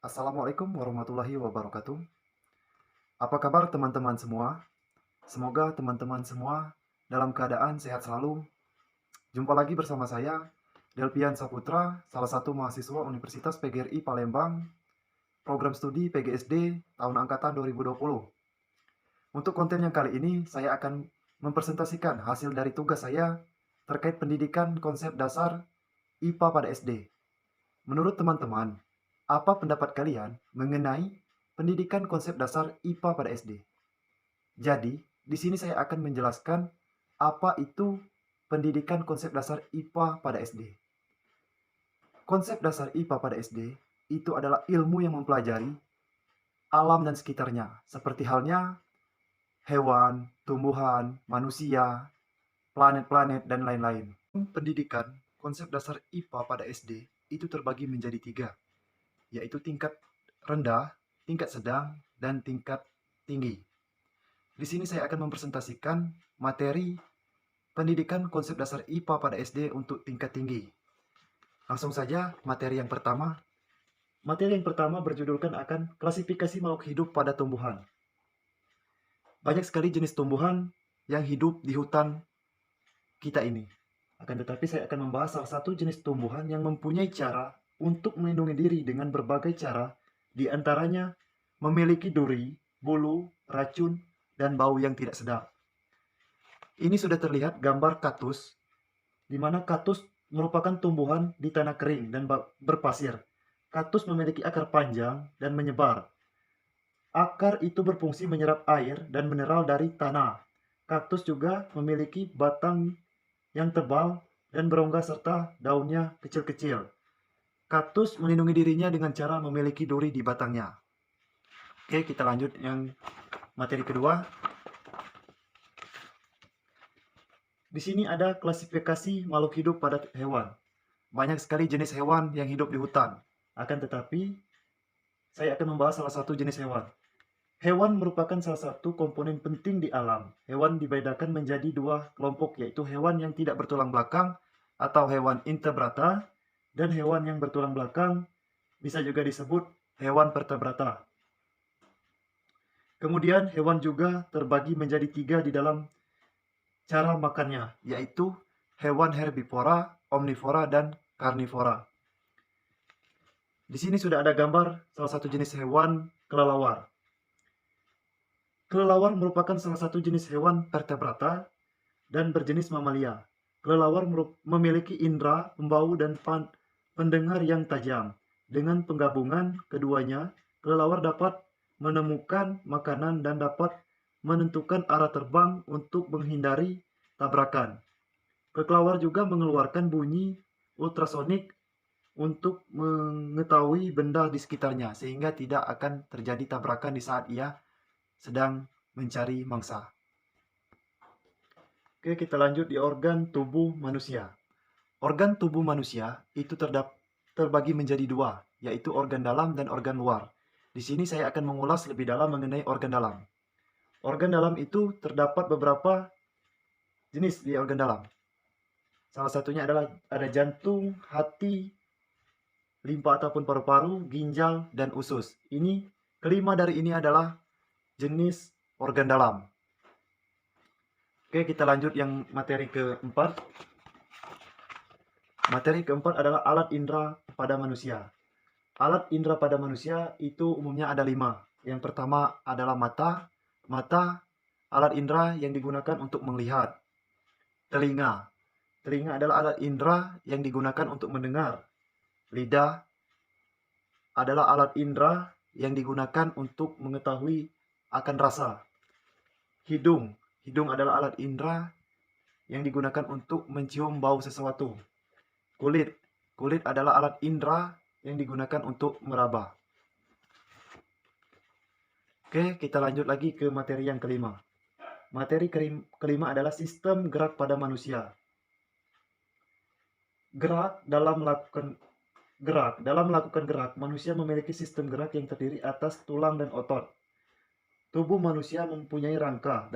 Assalamualaikum warahmatullahi wabarakatuh. Apa kabar teman-teman semua? Semoga teman-teman semua dalam keadaan sehat selalu. Jumpa lagi bersama saya, Delpian Saputra, salah satu mahasiswa Universitas PGRI Palembang, program studi PGSD tahun angkatan 2020. Untuk konten yang kali ini, saya akan mempresentasikan hasil dari tugas saya terkait pendidikan konsep dasar IPA pada SD. Menurut teman-teman, apa pendapat kalian mengenai pendidikan konsep dasar IPA pada SD? Jadi, di sini saya akan menjelaskan apa itu pendidikan konsep dasar IPA pada SD. Konsep dasar IPA pada SD itu adalah ilmu yang mempelajari alam dan sekitarnya, seperti halnya hewan, tumbuhan, manusia, planet-planet, dan lain-lain. Pendidikan konsep dasar IPA pada SD itu terbagi menjadi tiga, yaitu tingkat rendah, tingkat sedang, dan tingkat tinggi. Di sini saya akan mempresentasikan materi pendidikan konsep dasar IPA pada SD untuk tingkat tinggi. Langsung saja materi yang pertama. Materi yang pertama berjudulkan akan klasifikasi makhluk hidup pada tumbuhan. Banyak sekali jenis tumbuhan yang hidup di hutan kita ini. Akan tetapi saya akan membahas salah satu jenis tumbuhan yang mempunyai cara untuk melindungi diri dengan berbagai cara, di antaranya memiliki duri, bulu, racun, dan bau yang tidak sedap. Ini sudah terlihat gambar kaktus, di mana kaktus merupakan tumbuhan di tanah kering dan berpasir. Kaktus memiliki akar panjang dan menyebar. Akar itu berfungsi menyerap air dan mineral dari tanah. Kaktus juga memiliki batang yang tebal dan berongga serta daunnya kecil-kecil. Kaktus melindungi dirinya dengan cara memiliki duri di batangnya. Oke, kita lanjut yang materi kedua. Di sini ada klasifikasi makhluk hidup pada hewan. Banyak sekali jenis hewan yang hidup di hutan. Akan tetapi, saya akan membahas salah satu jenis hewan. Hewan merupakan salah satu komponen penting di alam. Hewan dibedakan menjadi dua kelompok, yaitu hewan yang tidak bertulang belakang atau hewan invertebrata, dan hewan yang bertulang belakang bisa juga disebut hewan vertebrata. Kemudian hewan juga terbagi menjadi tiga di dalam cara makannya, yaitu hewan herbivora, omnivora, dan karnivora. Di sini sudah ada gambar salah satu jenis hewan kelelawar. Kelelawar merupakan salah satu jenis hewan vertebrata dan berjenis mamalia. Kelelawar memiliki indera, pembau, dan pendengar yang tajam. Dengan penggabungan keduanya, kelelawar dapat menemukan makanan dan dapat menentukan arah terbang untuk menghindari tabrakan. Kelelawar juga mengeluarkan bunyi ultrasonik untuk mengetahui benda di sekitarnya, sehingga tidak akan terjadi tabrakan di saat ia sedang mencari mangsa. Oke, kita lanjut di organ tubuh manusia. Organ tubuh manusia itu terbagi menjadi dua, yaitu organ dalam dan organ luar. Di sini saya akan mengulas lebih dalam mengenai organ dalam. Organ dalam itu terdapat beberapa jenis di organ dalam. Salah satunya adalah ada jantung, hati, limpa ataupun paru-paru, ginjal, dan usus. Kelima dari ini adalah jenis organ dalam. Oke, kita lanjut yang materi keempat. Materi keempat adalah alat indera pada manusia. Alat indera pada manusia itu umumnya ada 5. Yang pertama adalah mata. Mata, alat indera yang digunakan untuk melihat. Telinga. Telinga adalah alat indera yang digunakan untuk mendengar. Lidah adalah alat indera yang digunakan untuk mengetahui akan rasa. Hidung. Hidung adalah alat indera yang digunakan untuk mencium bau sesuatu. Kulit. Kulit adalah alat indera yang digunakan untuk meraba. Oke, kita lanjut lagi ke materi yang kelima. Materi kelima adalah sistem gerak pada manusia. Dalam melakukan gerak, manusia memiliki sistem gerak yang terdiri atas tulang dan otot. Tubuh manusia mempunyai rangka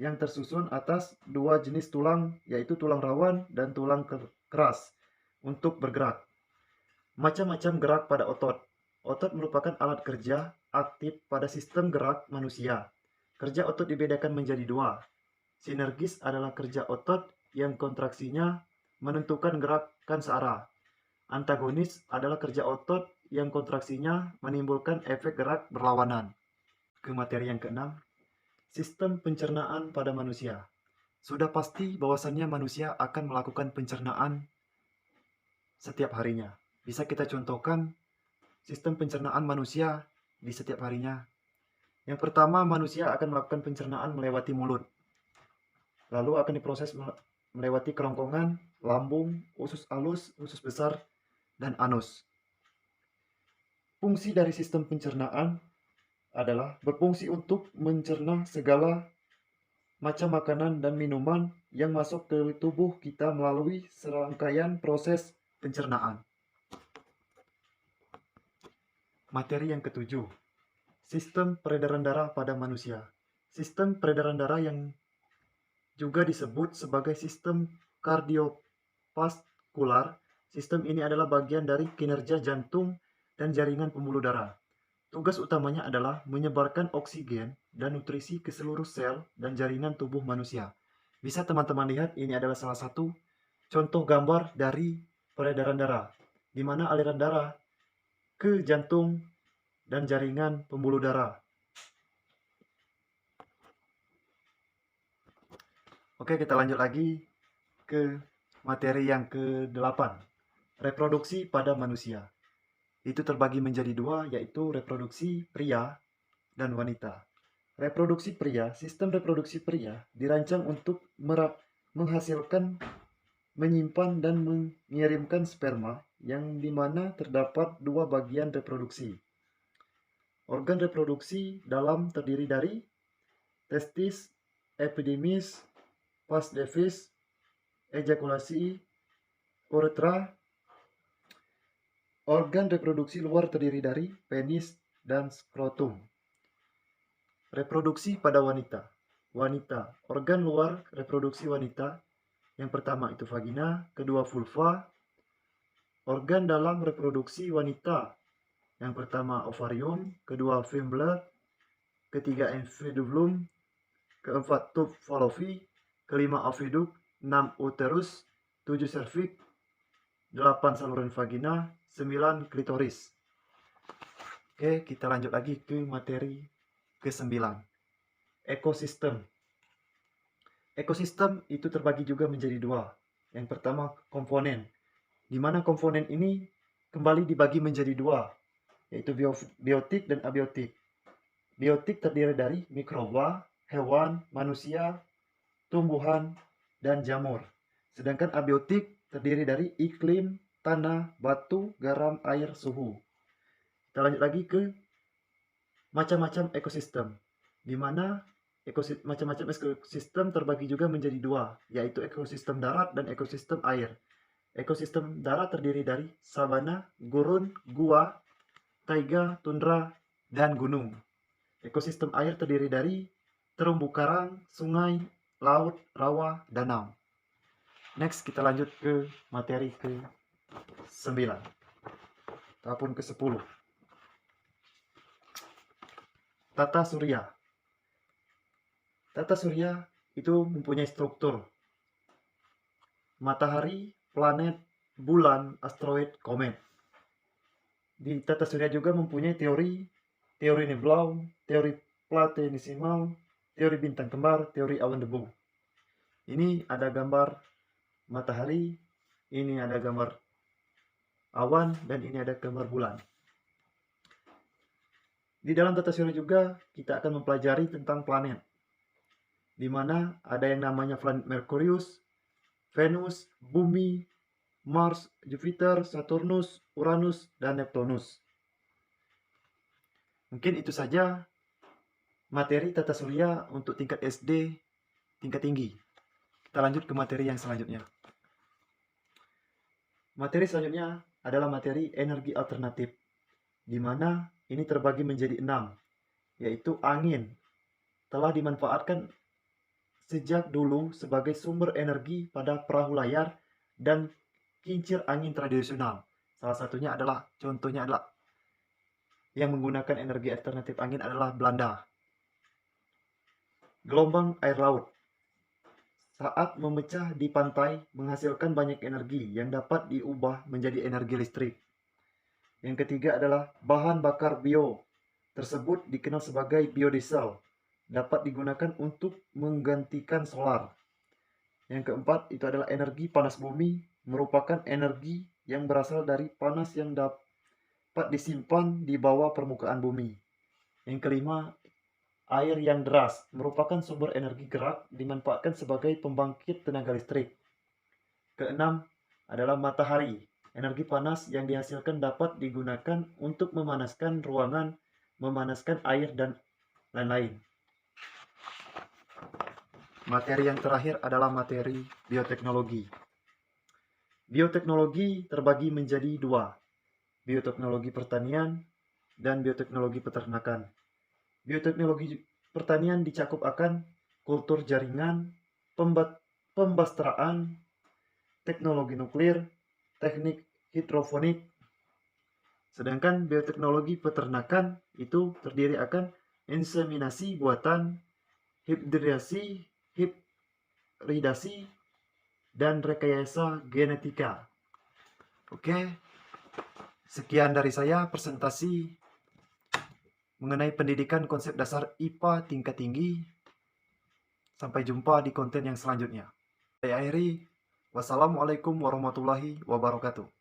yang tersusun atas dua jenis tulang, yaitu tulang rawan dan tulang keras untuk bergerak. Macam-macam gerak pada otot. Otot merupakan alat kerja aktif pada sistem gerak manusia. Kerja otot dibedakan menjadi dua. Sinergis adalah kerja otot yang kontraksinya menentukan gerakan searah. Antagonis adalah kerja otot yang kontraksinya menimbulkan efek gerak berlawanan. Ke materi yang keenam, sistem pencernaan pada manusia. Sudah pasti bahwasannya manusia akan melakukan pencernaan setiap harinya. Bisa kita contohkan sistem pencernaan manusia di setiap harinya. Yang pertama, manusia akan melakukan pencernaan melewati mulut. Lalu akan diproses melewati kerongkongan, lambung, usus alus, usus besar, dan anus. Fungsi dari sistem pencernaan adalah berfungsi untuk mencerna segala macam makanan dan minuman yang masuk ke tubuh kita melalui serangkaian proses pencernaan. Materi yang ketujuh, sistem peredaran darah pada manusia. Sistem peredaran darah yang juga disebut sebagai sistem kardiovaskular. Sistem ini adalah bagian dari kinerja jantung dan jaringan pembuluh darah. Tugas utamanya adalah menyebarkan oksigen dan nutrisi ke seluruh sel dan jaringan tubuh manusia. Bisa teman-teman lihat, ini adalah salah satu contoh gambar dari peredaran darah, di mana aliran darah ke jantung dan jaringan pembuluh darah. Oke, kita lanjut lagi ke materi yang ke-8. Reproduksi pada manusia. Itu terbagi menjadi dua, yaitu reproduksi pria dan wanita. Reproduksi pria, sistem reproduksi pria dirancang untuk menghasilkan, menyimpan, dan mengirimkan sperma yang dimana terdapat dua bagian reproduksi. Organ reproduksi dalam terdiri dari testis, epidimis, vas deferens, ejakulasi, uretra. Organ reproduksi luar terdiri dari penis dan skrotum. Reproduksi pada wanita. Wanita, organ luar reproduksi wanita. Yang pertama itu vagina, kedua vulva. Organ dalam reproduksi wanita. Yang pertama ovarium, kedua fimblr, ketiga infundibulum, keempat tube fallopi, kelima oviduk, 6 uterus, 7 cervix, 8 saluran vagina, 9 klitoris. Oke, kita lanjut lagi ke materi ke-9. Ekosistem. Ekosistem itu terbagi juga menjadi dua. Yang pertama komponen, di mana komponen ini kembali dibagi menjadi dua, yaitu biotik dan abiotik. Biotik terdiri dari mikroba, hewan, manusia, tumbuhan, dan jamur. Sedangkan abiotik terdiri dari iklim, tanah, batu, garam, air, suhu. Kita lanjut lagi ke macam-macam ekosistem, di mana macam-macam ekosistem terbagi juga menjadi dua, yaitu ekosistem darat dan ekosistem air. Ekosistem darat terdiri dari sabana, gurun, gua, taiga, tundra, dan gunung. Ekosistem air terdiri dari terumbu karang, sungai, laut, rawa, danau. Next, kita lanjut ke materi ke-9 ataupun ke-10. Tata surya. Tata surya itu mempunyai struktur matahari, planet, bulan, asteroid, komet. Di tata surya juga mempunyai teori nebula, teori planetesimal, teori bintang kembar, teori awan debu. Ini ada gambar matahari, ini ada gambar awan, dan ini ada gambar bulan. Di dalam tata surya juga kita akan mempelajari tentang planet, di mana ada yang namanya planet Merkurius, Venus, Bumi, Mars, Jupiter, Saturnus, Uranus, dan Neptunus. Mungkin itu saja materi tata surya untuk tingkat SD tingkat tinggi. Kita lanjut ke materi yang selanjutnya. Materi selanjutnya adalah materi energi alternatif, di mana ini terbagi menjadi 6, yaitu angin telah dimanfaatkan sejak dulu sebagai sumber energi pada perahu layar dan kincir angin tradisional. Salah satunya adalah, contohnya adalah yang menggunakan energi alternatif angin adalah Belanda. Gelombang air laut saat memecah di pantai menghasilkan banyak energi yang dapat diubah menjadi energi listrik. Yang ketiga adalah bahan bakar bio tersebut dikenal sebagai biodiesel, dapat digunakan untuk menggantikan solar. Yang keempat itu adalah energi panas bumi, merupakan energi yang berasal dari panas yang dapat disimpan di bawah permukaan bumi. Yang kelima, air yang deras merupakan sumber energi gerak dimanfaatkan sebagai pembangkit tenaga listrik. Keenam adalah matahari. Energi panas yang dihasilkan dapat digunakan untuk memanaskan ruangan, memanaskan air, dan lain-lain. Materi yang terakhir adalah materi bioteknologi. Bioteknologi terbagi menjadi dua, bioteknologi pertanian dan bioteknologi peternakan. Bioteknologi pertanian dicakup akan kultur jaringan, pembasteraan, teknologi nuklir, teknik hidroponik. Sedangkan bioteknologi peternakan itu terdiri akan inseminasi buatan, hibridasi, dan rekayasa genetika. Oke, sekian dari saya presentasi mengenai pendidikan konsep dasar IPA tingkat tinggi. Sampai jumpa di konten yang selanjutnya. Saya akhiri. Wassalamualaikum warahmatullahi wabarakatuh.